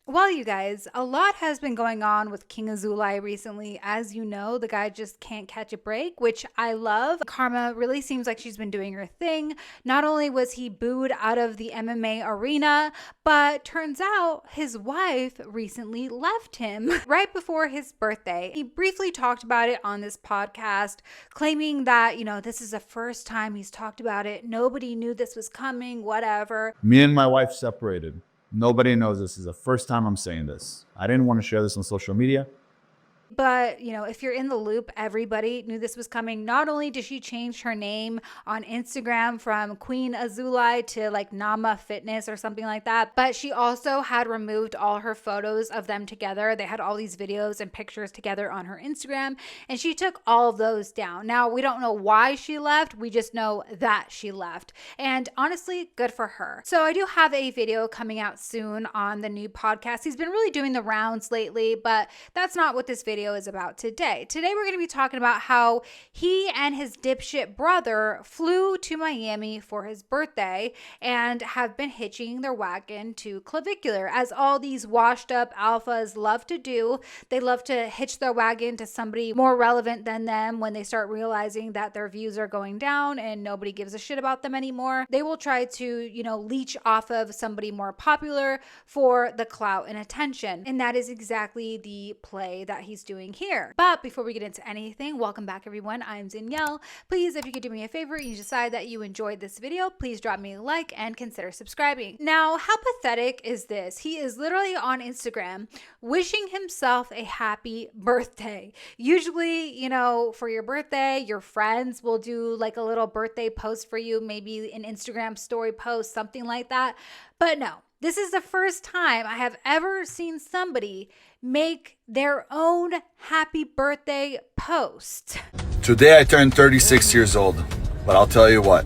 Well, you guys, a lot has been going on with King Azulai recently. As you know, the guy just can't catch a break, which I love. Karma really seems like she's been doing her thing. Not only was he booed out of the MMA arena, but turns out his wife recently left him right before his birthday. He briefly talked about it on this podcast, claiming that, this is the first time he's talked about it. Nobody knew this was coming, whatever. Me and my wife separated. Nobody knows this. Is the first time I'm saying this. I didn't want to share this on social media. But, if you're in the loop, everybody knew this was coming. Not only did she change her name on Instagram from Queen Azulai to like Nama Fitness or something like that, but she also had removed all her photos of them together. They had all these videos and pictures together on her Instagram, and she took all of those down. Now, we don't know why she left. We just know that she left. And honestly, good for her. So I do have a video coming out soon on the new podcast. He's been really doing the rounds lately, but that's not what this video is about today. Today we're going to be talking about how he and his dipshit brother flew to Miami for his birthday and have been hitching their wagon to Clavicular, as all these washed up alphas love to do. They love to hitch their wagon to somebody more relevant than them when they start realizing that their views are going down and nobody gives a shit about them anymore. They will try to, leech off of somebody more popular for the clout and attention. And that is exactly the play that he's doing here. But before we get into anything, welcome back everyone. I'm Danielle. Please, if you could do me a favor and you decide that you enjoyed this video, please drop me a like and consider subscribing. Now, how pathetic is this? He is literally on Instagram wishing himself a happy birthday. Usually, for your birthday, your friends will do like a little birthday post for you, maybe an Instagram story post, something like that. But no, this is the first time I have ever seen somebody make their own happy birthday post. Today I turned 36 years old, but I'll tell you what,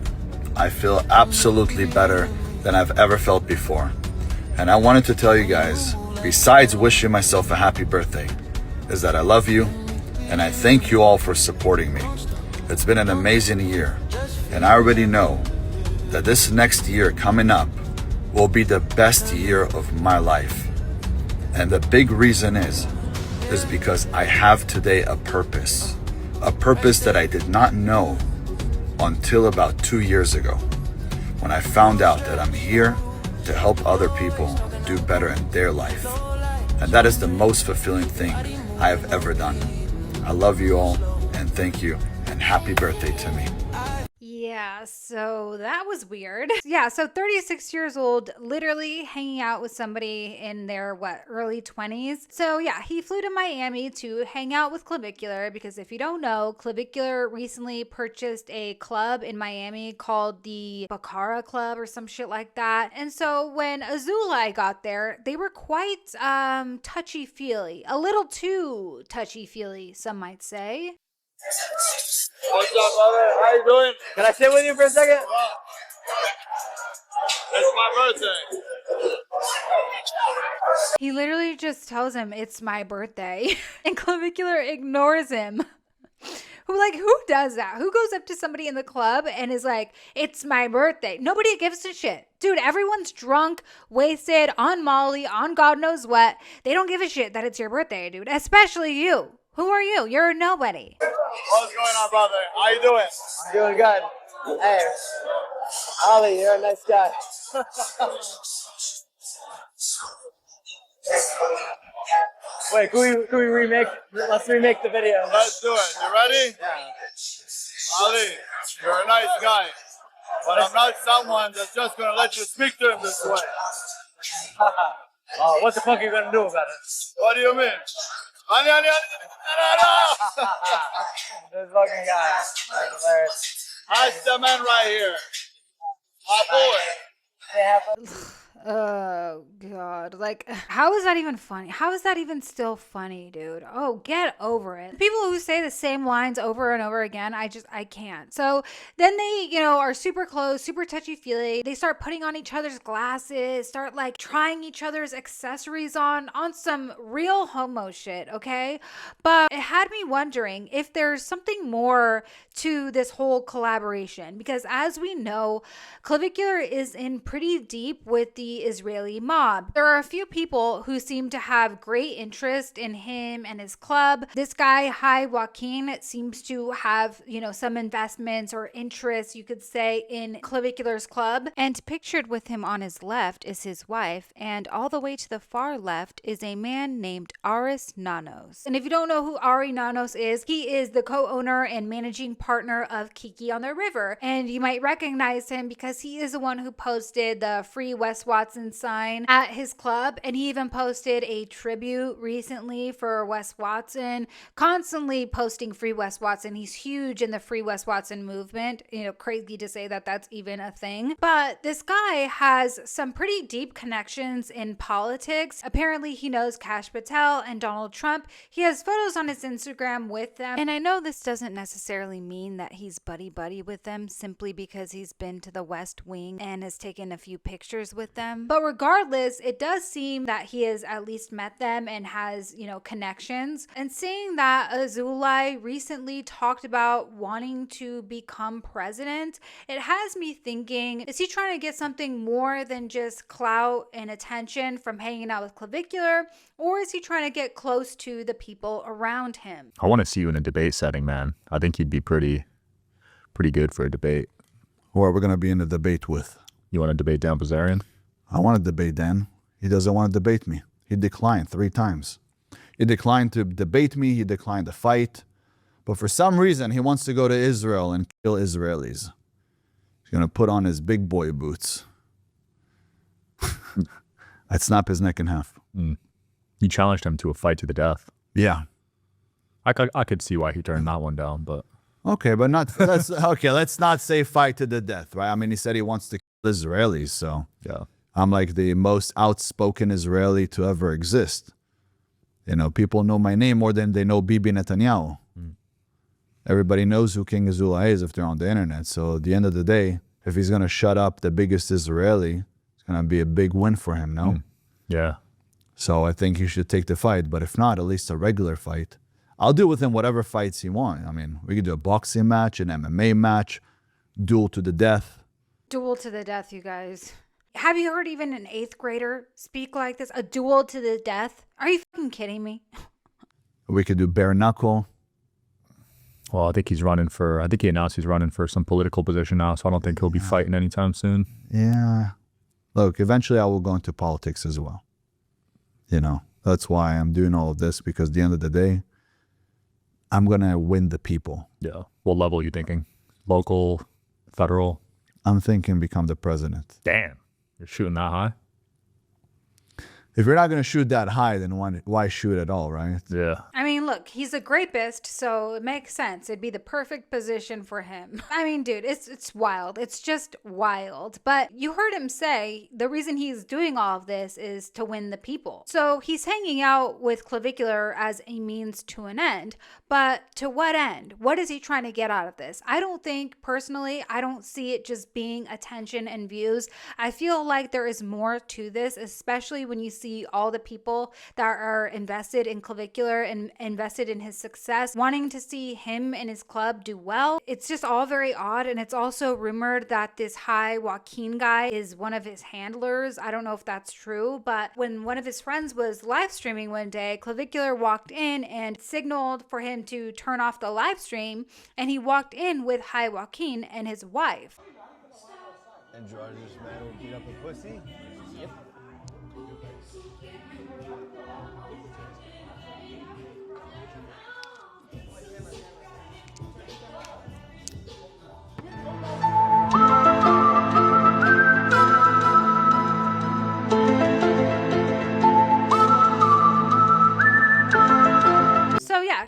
I feel absolutely better than I've ever felt before. And I wanted to tell you guys, besides wishing myself a happy birthday, is that I love you and I thank you all for supporting me. It's been an amazing year, and I already know that this next year coming up will be the best year of my life. And the big reason is because I have today a purpose that I did not know until about 2 years ago, when I found out that I'm here to help other people do better in their life. And that is the most fulfilling thing I have ever done. I love you all, and thank you, and happy birthday to me. Yeah, so that was weird. Yeah, so 36 years old, literally hanging out with somebody in their, early 20s. So yeah, he flew to Miami to hang out with Clavicular because if you don't know, Clavicular recently purchased a club in Miami called the Baccara Club or some shit like that. And so when Azulai got there, they were quite touchy-feely. A little too touchy-feely, some might say. What's up, brother? How you doing? Can I sit with you for a second? It's my birthday. He literally just tells him it's my birthday, and Clavicular ignores him. Who does that? Who goes up to somebody in the club and is like, it's my birthday? Nobody gives a shit. Dude, everyone's drunk, wasted, on Molly, on God knows what. They don't give a shit that it's your birthday, dude. Especially you. Who are you? You're a nobody. What's going on, brother? How you doing? I'm doing good. Hey, Ollie, you're a nice guy. Wait, can we remake? Let's remake the video. Let's do it. You ready? Yeah. Ali, you're a nice guy, but I'm not someone that's just gonna let you speak to him this way. Oh, what the fuck are you gonna do about it? What do you mean? This fucking guy. That's hilarious. That's the man right here. My boy. They have Oh, God. How is that even funny? How is that even still funny, dude? Oh, get over it. People who say the same lines over and over again, I can't. So then they, are super close, super touchy-feely. They start putting on each other's glasses, start trying each other's accessories on some real homo shit, okay? But it had me wondering if there's something more to this whole collaboration, because as we know, Clavicular is in pretty deep with the the Israeli mob. There are a few people who seem to have great interest in him and his club. This guy, Hi Joaquin, seems to have, some investments or interests, you could say, in Clavicular's club. And pictured with him on his left is his wife, and all the way to the far left is a man named Aris Nanos. And if you don't know who Ari Nanos is, he is the co-owner and managing partner of Kiki on the River. And you might recognize him because he is the one who posted the Free Wes Watson sign at his club. And he even posted a tribute recently for Wes Watson, constantly posting Free Wes Watson. He's huge in the Free Wes Watson movement. Crazy to say that that's even a thing. But this guy has some pretty deep connections in politics. Apparently he knows Kash Patel and Donald Trump. He has photos on his Instagram with them. And I know this doesn't necessarily mean that he's buddy-buddy with them simply because he's been to the West Wing and has taken a few pictures with them. But regardless, it does seem that he has at least met them and has, connections. And seeing that Azulai recently talked about wanting to become president, it has me thinking, is he trying to get something more than just clout and attention from hanging out with Clavicular, or is he trying to get close to the people around him? I want to see you in a debate setting, man. I think you'd be pretty good for a debate. Who are we going to be in a debate with? You want to debate Dan Bilzerian? I want to debate Dan. He doesn't want to debate me. He declined 3 times. He declined to debate me. He declined to fight. But for some reason, he wants to go to Israel and kill Israelis. He's going to put on his big boy boots. I'd snap his neck in half. You challenged him to a fight to the death. Yeah. I could see why he turned that one down, but... Okay, but let's not say fight to the death, right? I mean, he said he wants to kill Israelis, so... Yeah. I'm like the most outspoken Israeli to ever exist. People know my name more than they know Bibi Netanyahu. Everybody knows who King Azulai is if they're on the internet. So at the end of the day, if he's going to shut up the biggest Israeli, it's going to be a big win for him, no? Yeah. So I think he should take the fight. But if not, at least a regular fight. I'll do with him whatever fights he wants. I mean, we could do a boxing match, an MMA match, duel to the death. Duel to the death, you guys. Have you heard even an 8th grader speak like this? A duel to the death? Are you fucking kidding me? We could do bare knuckle. Well, I think he announced he's running for some political position now, so I don't think he'll be fighting anytime soon. Yeah. Look, eventually I will go into politics as well. That's why I'm doing all of this, because at the end of the day, I'm going to win the people. Yeah. What level are you thinking? Local, federal? I'm thinking become the president. Damn. You're shooting that high? If you're not going to shoot that high, then why shoot at all, right? Yeah. I mean, look, he's a grapist, so it makes sense. It'd be the perfect position for him. I mean, dude, it's wild. It's just wild. But you heard him say the reason he's doing all of this is to win the people. So he's hanging out with Clavicular as a means to an end. But to what end? What is he trying to get out of this? I don't see it just being attention and views. I feel like there is more to this, especially when you see all the people that are invested in Clavicular and invested in his success, wanting to see him and his club do well. It's just all very odd. And it's also rumored that this Hi Joaquin guy is one of his handlers. I don't know if that's true, but when one of his friends was live streaming one day, Clavicular walked in and signaled for him to turn off the live stream, and he walked in with Hi Joaquin and his wife. And George's man will beat up a pussy? Yep.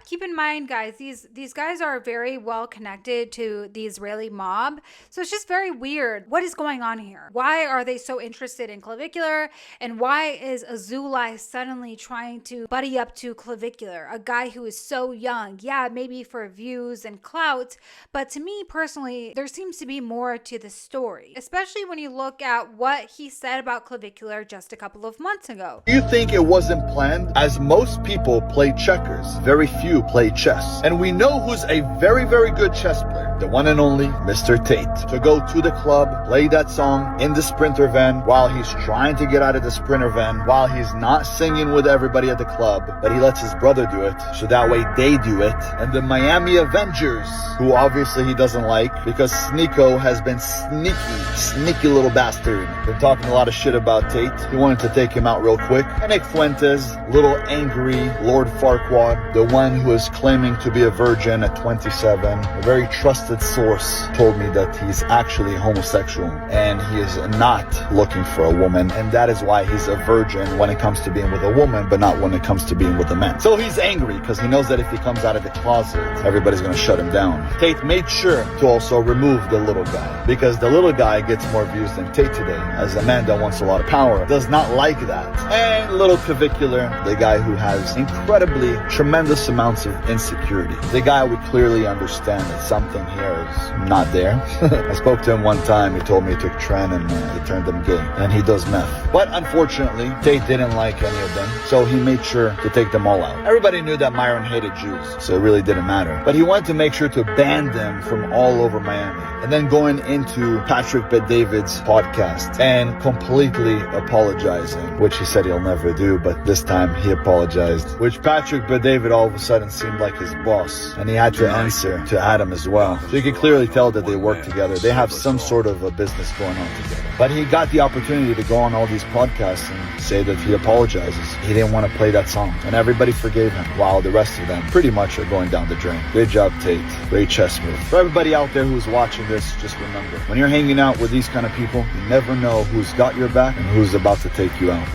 Keep in mind, guys, these guys are very well connected to the Israeli mob. So it's just very weird. What is going on here? Why are they so interested in Clavicular? And why is Azulai suddenly trying to buddy up to Clavicular, a guy who is so young? Yeah, maybe for views and clout. But to me personally, there seems to be more to the story, especially when you look at what he said about Clavicular just a couple of months ago. You think it wasn't planned? As most people play checkers, very few play chess. And we know who's a very, very good chess player. the one and only Mr. Tate, to go to the club, play that song in the Sprinter van while he's trying to get out of the Sprinter van, while he's not singing with everybody at the club, but he lets his brother do it, so that way they do it. And the Miami Avengers, who obviously he doesn't like because Sneeko has been sneaky little bastard, been talking a lot of shit about Tate. He wanted to take him out real quick. And Nick Fuentes, little angry Lord Farquaad, the one who is claiming to be a virgin at 27, a very trusted source told me that he's actually homosexual and he is not looking for a woman, and that is why he's a virgin when it comes to being with a woman, but not when it comes to being with a man. So he's angry because he knows that if he comes out of the closet, everybody's gonna shut him down. Tate made sure to also remove the little guy, because the little guy gets more views than Tate today, as a man that wants a lot of power does not like that. And little Clavicular, the guy who has incredibly tremendous amounts of insecurity, the guy we clearly understand that something here is not there. I spoke to him one time. He told me he took Tren and it turned him gay, and he does meth. But unfortunately, Tate didn't like any of them, so he made sure to take them all out. Everybody knew that Myron hated Jews, so it really didn't matter. But he wanted to make sure to ban them from all over Miami. And then going into Patrick Bet-David's podcast and completely apologizing, which he said he'll never do, but this time he apologized, which Patrick Bet-David all of a sudden seemed like his boss, and he had to answer to Adam as well. So you can clearly tell that they work together. They have some sort of a business going on together. But he got the opportunity to go on all these podcasts and say that he apologizes. He didn't want to play that song, and everybody forgave him, while the rest of them pretty much are going down the drain. Great job, Tate. Great chess move. For everybody out there who's watching this, just remember, when you're hanging out with these kind of people, you never know who's got your back and who's about to take you out.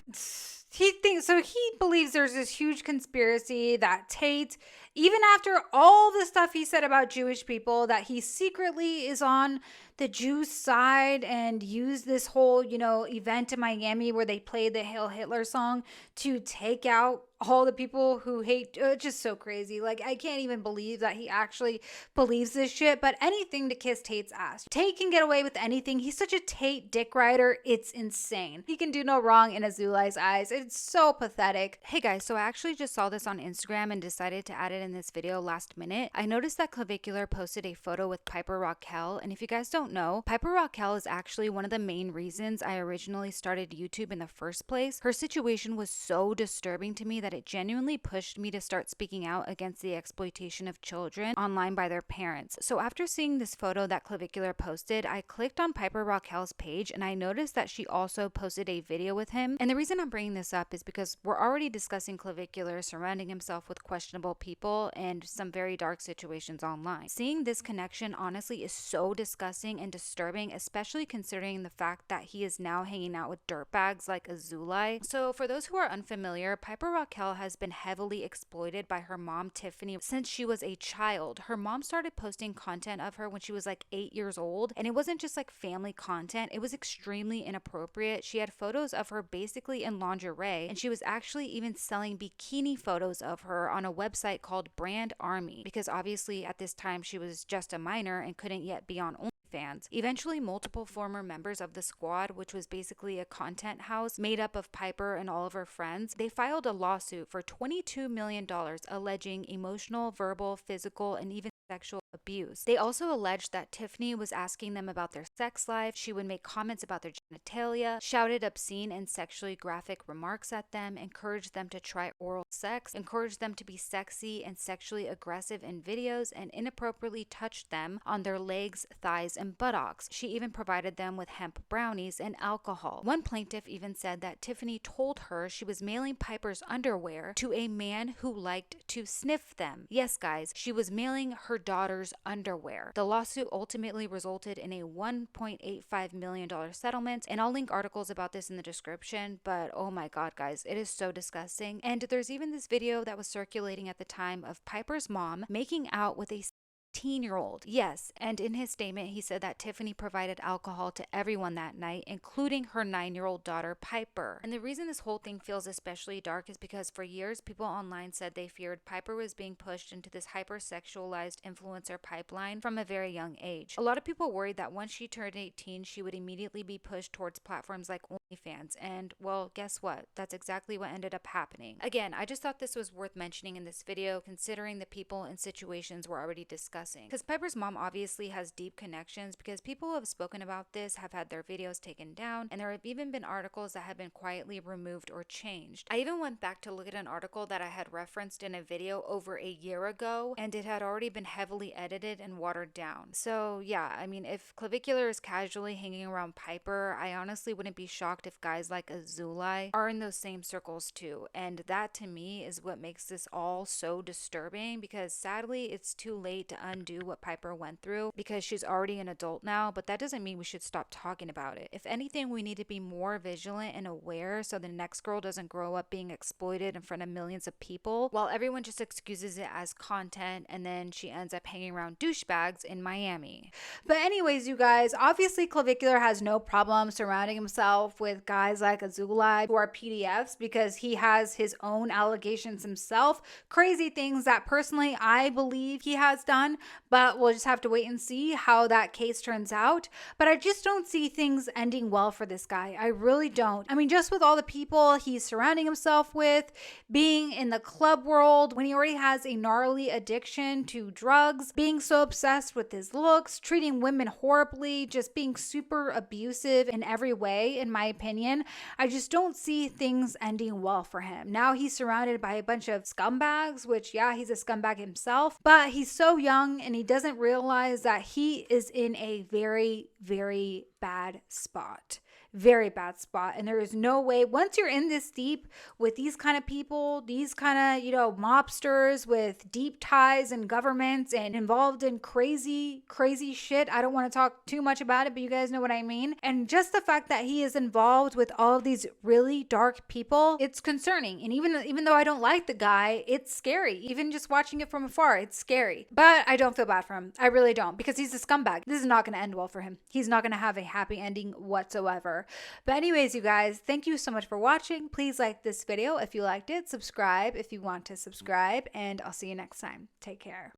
He believes there's this huge conspiracy that Tate, even after all the stuff he said about Jewish people, that he secretly is on the Jews' side and used this whole, event in Miami where they played the Hail Hitler song to take out all the people who hate. Just so crazy. Like, I can't even believe that he actually believes this shit, but anything to kiss Tate's ass. Tate can get away with anything. He's such a Tate dick rider. It's insane. He can do no wrong in Azulai's eyes. It's so pathetic. Hey guys, so I actually just saw this on Instagram and decided to add it in this video last minute. I noticed that Clavicular posted a photo with Piper Rockelle, and if you guys don't know, Piper Rockelle is actually one of the main reasons I originally started YouTube in the first place. Her situation was so disturbing to me that it genuinely pushed me to start speaking out against the exploitation of children online by their parents. So after seeing this photo that Clavicular posted, I clicked on Piper Rockelle's page and I noticed that she also posted a video with him. And the reason I'm bringing this up is because we're already discussing Clavicular surrounding himself with questionable people and some very dark situations online. Seeing this connection honestly is so disgusting and disturbing, especially considering the fact that he is now hanging out with dirtbags like Azulai. So for those who are unfamiliar, Piper Rockelle has been heavily exploited by her mom, Tiffany, since she was a child. Her mom started posting content of her when she was like 8 years old, and it wasn't just like family content, it was extremely inappropriate. She had photos of her basically in lingerie, and she was actually even selling bikini photos of her on a website called Brand Army, because obviously at this time she was just a minor and couldn't yet be on fans. Eventually, multiple former members of the squad, which was basically a content house made up of Piper and all of her friends, they filed a lawsuit for $22 million alleging emotional, verbal, physical, and even sexual abuse. They also alleged that Tiffany was asking them about their sex life. She would make comments about their genitalia, shouted obscene and sexually graphic remarks at them, encouraged them to try oral sex, encouraged them to be sexy and sexually aggressive in videos, and inappropriately touched them on their legs, thighs, and buttocks. She even provided them with hemp brownies and alcohol. One plaintiff even said that Tiffany told her she was mailing Piper's underwear to a man who liked to sniff them. Yes, guys, she was mailing her daughter's underwear. The lawsuit ultimately resulted in a $1.85 million settlement, and I'll link articles about this in the description, but oh my god, guys, it is so disgusting. And there's even this video that was circulating at the time of Piper's mom making out with a 16-year-old. Yes, and in his statement, he said that Tiffany provided alcohol to everyone that night, including her 9-year-old daughter, Piper. And the reason this whole thing feels especially dark is because for years, people online said they feared Piper was being pushed into this hypersexualized influencer pipeline from a very young age. A lot of people worried that once she turned 18, she would immediately be pushed towards platforms like OnlyFans. And well, guess what? That's exactly what ended up happening. Again, I just thought this was worth mentioning in this video, considering the people and situations we're already discussing. discussing. Because Piper's mom obviously has deep connections, because people who have spoken about this have had their videos taken down, and there have even been articles that have been quietly removed or changed. I even went back to look at an article that I had referenced in a video over a year ago, and it had already been heavily edited and watered down. So yeah, I mean, if Clavicular is casually hanging around Piper, I honestly wouldn't be shocked if guys like Azulai are in those same circles too. And that to me is what makes this all so disturbing, because sadly it's too late to undo what Piper went through, because she's already an adult now, but that doesn't mean we should stop talking about it. If anything, we need to be more vigilant and aware so the next girl doesn't grow up being exploited in front of millions of people, while everyone just excuses it as content, and then she ends up hanging around douchebags in Miami. But anyways, you guys, obviously Clavicular has no problem surrounding himself with guys like Azulai who are PDFs, because he has his own allegations himself, crazy things that personally I believe he has done, but we'll just have to wait and see how that case turns out. But I just don't see things ending well for this guy. I really don't. I mean, just with all the people he's surrounding himself with, being in the club world when he already has a gnarly addiction to drugs, being so obsessed with his looks, treating women horribly, just being super abusive in every way, in my opinion. I just don't see things ending well for him. Now he's surrounded by a bunch of scumbags, which yeah, he's a scumbag himself, but he's so young and he doesn't realize that he is in a very, very bad spot. Very bad spot. And there is no way, once you're in this deep with these kind of people, these kind of, mobsters with deep ties in governments and involved in crazy shit. I don't want to talk too much about it, but you guys know what I mean. And just the fact that he is involved with all of these really dark people, it's concerning. And even though I don't like the guy, it's scary. Even just watching it from afar, it's scary. But I don't feel bad for him. I really don't, because he's a scumbag. This is not going to end well for him. He's not going to have a happy ending whatsoever. But anyways, you guys, thank you so much for watching. Please like this video if you liked it. Subscribe if you want to subscribe, and I'll see you next time. Take care.